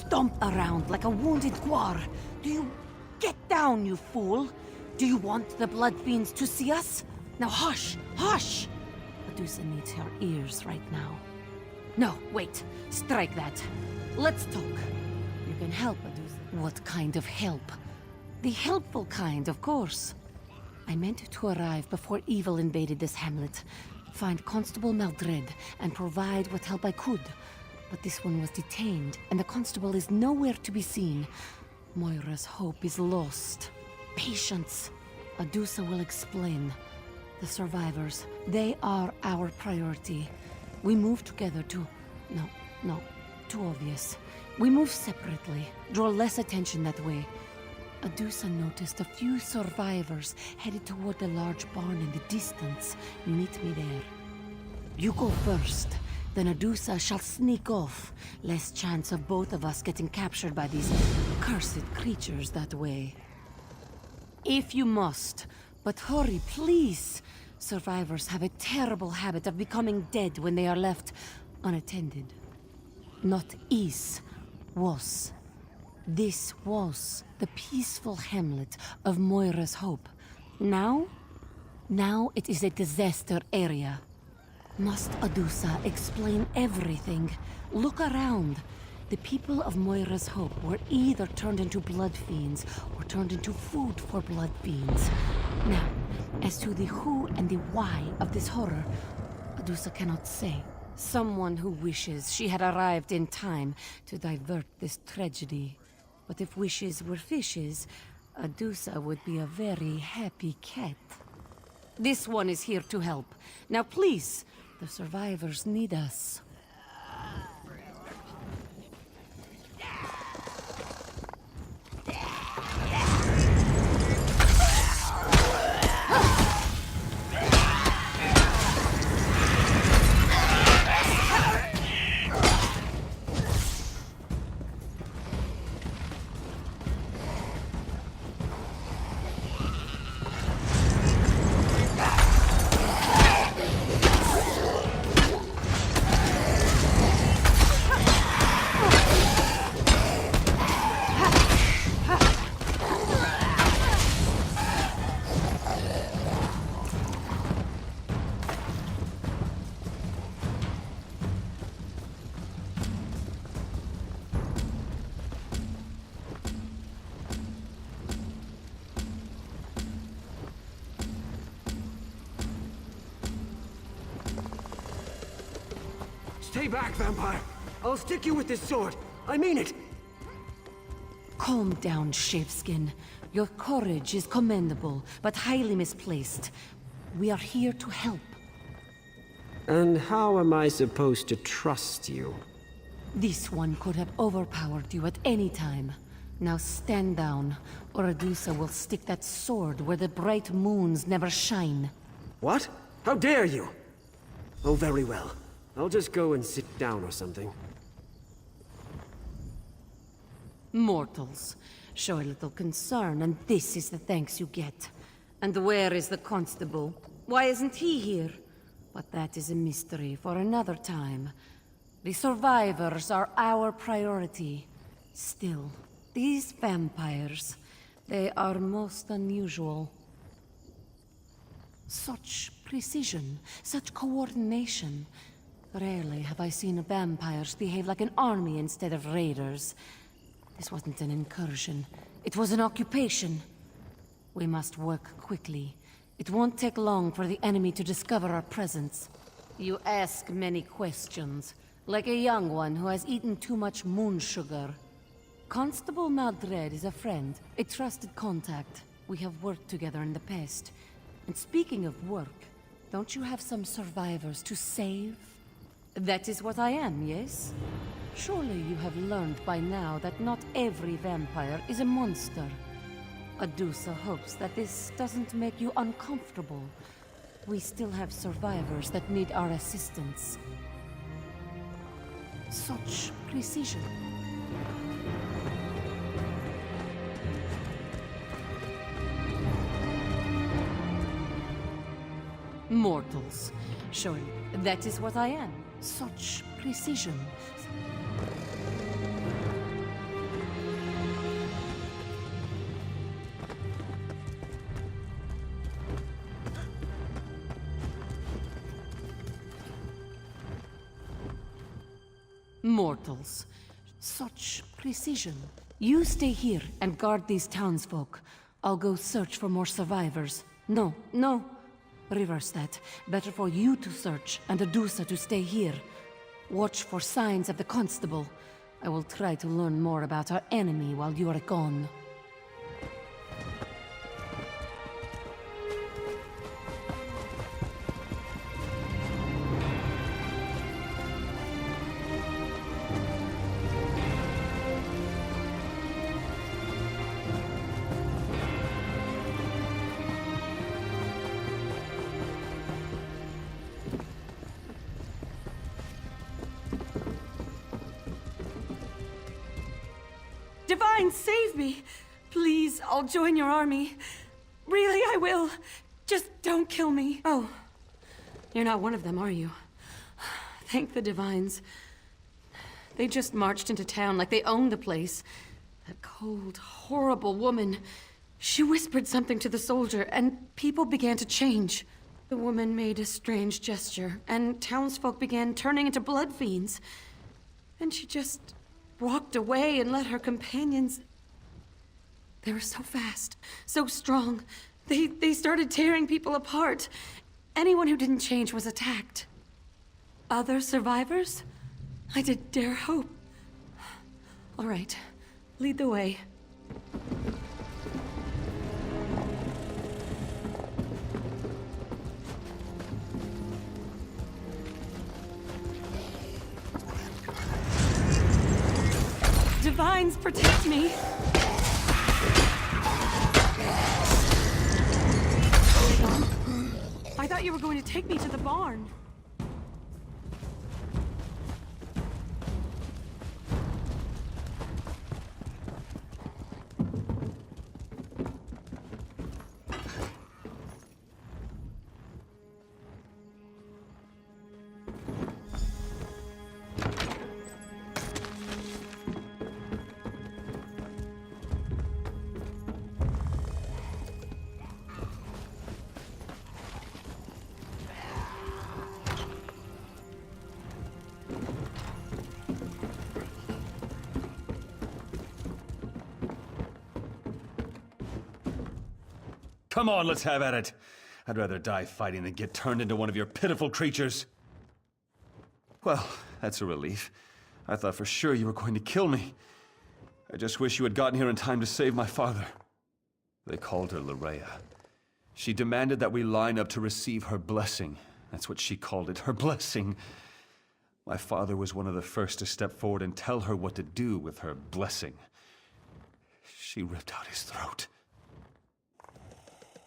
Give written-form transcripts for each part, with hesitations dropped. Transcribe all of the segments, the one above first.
stomp around like a wounded guar? Do you... Get down, you fool! Do you want the Blood Fiends to see us? Now hush! Hush! Medusa needs her ears right now. No, wait. Strike that. Let's talk. You can help, Medusa. What kind of help? The helpful kind, of course. I meant to arrive before evil invaded this hamlet, find Constable Maldred, and provide what help I could. But this one was detained, and the constable is nowhere to be seen. Moira's hope is lost. Patience. Medusa will explain. The survivors, they are our priority. We move together to... No, too obvious. We move separately, draw less attention that way. Medusa noticed a few survivors headed toward the large barn in the distance. Meet me there. You go first, then Medusa shall sneak off. Less chance of both of us getting captured by these cursed creatures that way. If you must, but hurry, please. Survivors have a terrible habit of becoming dead when they are left unattended. Not is, was. This was the peaceful hamlet of Moira's Hope. Now it is a disaster area. Must Medusa explain everything? Look around. The people of Moira's Hope were either turned into blood fiends or turned into food for blood fiends. Now, as to the who and the why of this horror, Medusa cannot say. Someone who wishes she had arrived in time to divert this tragedy. But if wishes were fishes, Medusa would be a very happy cat. This one is here to help. Now please, the survivors need us. Stay back, vampire! I'll stick you with this sword! I mean it! Calm down, Shaveskin. Your courage is commendable, but highly misplaced. We are here to help. And how am I supposed to trust you? This one could have overpowered you at any time. Now stand down, or Medusa will stick that sword where the bright moons never shine. What? How dare you? Oh, very well. I'll just go and sit down or something. Mortals. Show a little concern, and this is the thanks you get. And where is the constable? Why isn't he here? But that is a mystery for another time. The survivors are our priority. Still, these vampires, they are most unusual. Such precision, such coordination. Rarely have I seen vampires behave like an army instead of raiders. This wasn't an incursion. It was an occupation. We must work quickly. It won't take long for the enemy to discover our presence. You ask many questions, like a young one who has eaten too much moon sugar. Constable Maldred is a friend, a trusted contact. We have worked together in the past. And speaking of work, don't you have some survivors to save? That is what I am, yes? Surely you have learned by now that not every vampire is a monster. Medusa hopes that this doesn't make you uncomfortable. We still have survivors that need our assistance. Such precision. Mortals. Sure, that is what I am. Such precision. Mortals. Such precision. You stay here and guard these townsfolk. I'll go search for more survivors. No, no. Reverse that. Better for you to search and Adusa to stay here. Watch for signs of the constable. I will try to learn more about our enemy while you are gone. Divine, save me! Please, I'll join your army. Really, I will. Just don't kill me. Oh, you're not one of them, are you? Thank the Divines. They just marched into town like they owned the place. That cold, horrible woman. She whispered something to the soldier, and people began to change. The woman made a strange gesture, and townsfolk began turning into blood fiends. And she just walked away and let her companions... They were so fast, so strong. They started tearing people apart. Anyone who didn't change was attacked. Other survivors? I did dare hope. All right, lead the way. Divines, protect me! I thought you were going to take me to the barn. Come on, let's have at it. I'd rather die fighting than get turned into one of your pitiful creatures. Well, that's a relief. I thought for sure you were going to kill me. I just wish you had gotten here in time to save my father. They called her Larea. She demanded that we line up to receive her blessing. That's what she called it, her blessing. My father was one of the first to step forward and tell her what to do with her blessing. She ripped out his throat.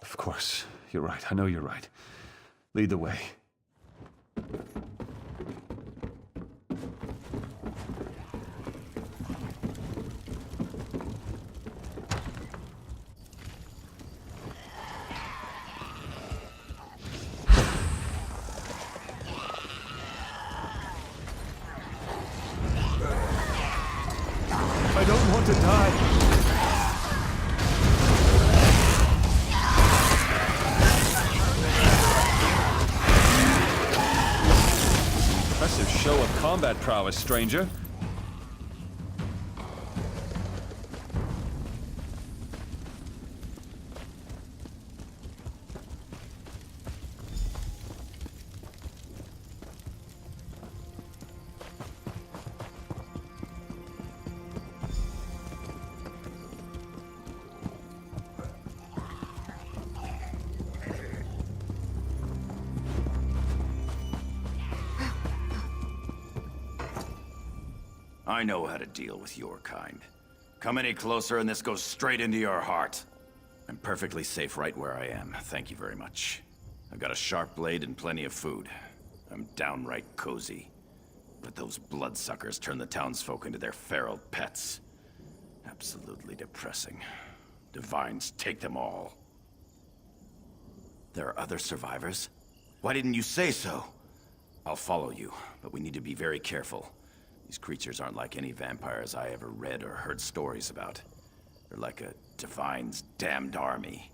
Of course, you're right. I know you're right. Lead the way. I don't want to die. Impressive show of combat prowess, stranger. I know how to deal with your kind. Come any closer and this goes straight into your heart. I'm perfectly safe right where I am, thank you very much. I've got a sharp blade and plenty of food. I'm downright cozy. But those bloodsuckers turn the townsfolk into their feral pets. Absolutely depressing. Divines take them all. There are other survivors? Why didn't you say so? I'll follow you, but we need to be very careful. These creatures aren't like any vampires I ever read or heard stories about. They're like a Divine's damned army.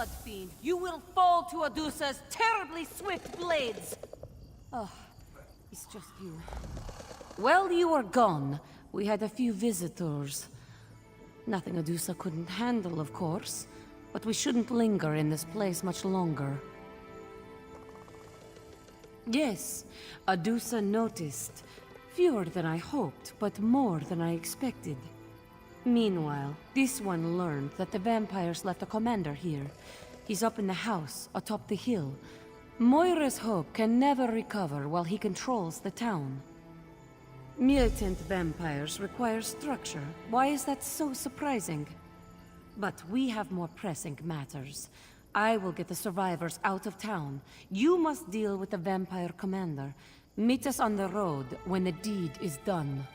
blood fiend. You will fall to Adusa's terribly swift blades. Oh, it's just you. While you were gone, we had a few visitors. Nothing Adusa couldn't handle, of course, but we shouldn't linger in this place much longer. Yes, Adusa noticed. Fewer than I hoped, but more than I expected. Meanwhile, this one learned that the vampires left a commander here. He's up in the house, atop the hill. Moira's Hope can never recover while he controls the town. Militant vampires require structure. Why is that so surprising? But we have more pressing matters. I will get the survivors out of town. You must deal with the vampire commander. Meet us on the road when the deed is done.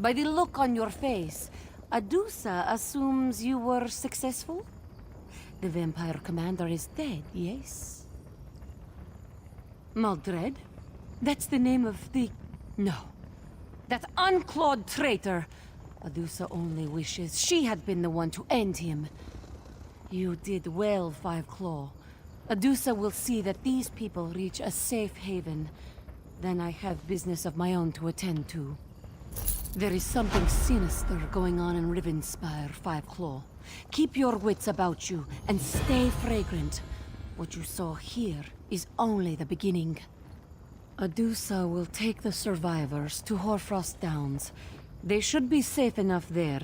By the look on your face, Adusa assumes you were successful? The vampire commander is dead, yes? Maldred? That's the name of the... No. That unclawed traitor! Adusa only wishes she had been the one to end him. You did well, Five Claw. Adusa will see that these people reach a safe haven. Then I have business of my own to attend to. There is something sinister going on in Rivenspire, Five Claw. Keep your wits about you, and stay fragrant. What you saw here is only the beginning. Adusa will take the survivors to Hoarfrost Downs. They should be safe enough there.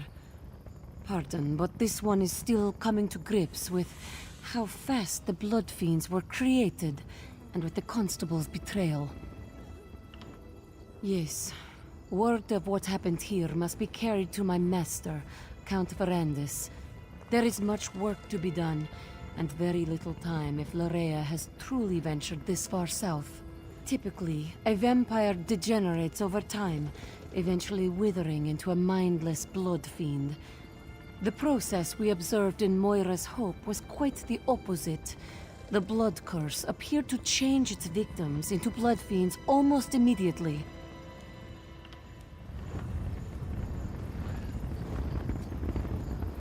Pardon, but this one is still coming to grips with how fast the Blood Fiends were created, and with the Constable's betrayal. Yes. Word of what happened here must be carried to my master, Count Verandis. There is much work to be done, and very little time if Larea has truly ventured this far south. Typically, a vampire degenerates over time, eventually withering into a mindless blood fiend. The process we observed in Moira's Hope was quite the opposite. The blood curse appeared to change its victims into blood fiends almost immediately.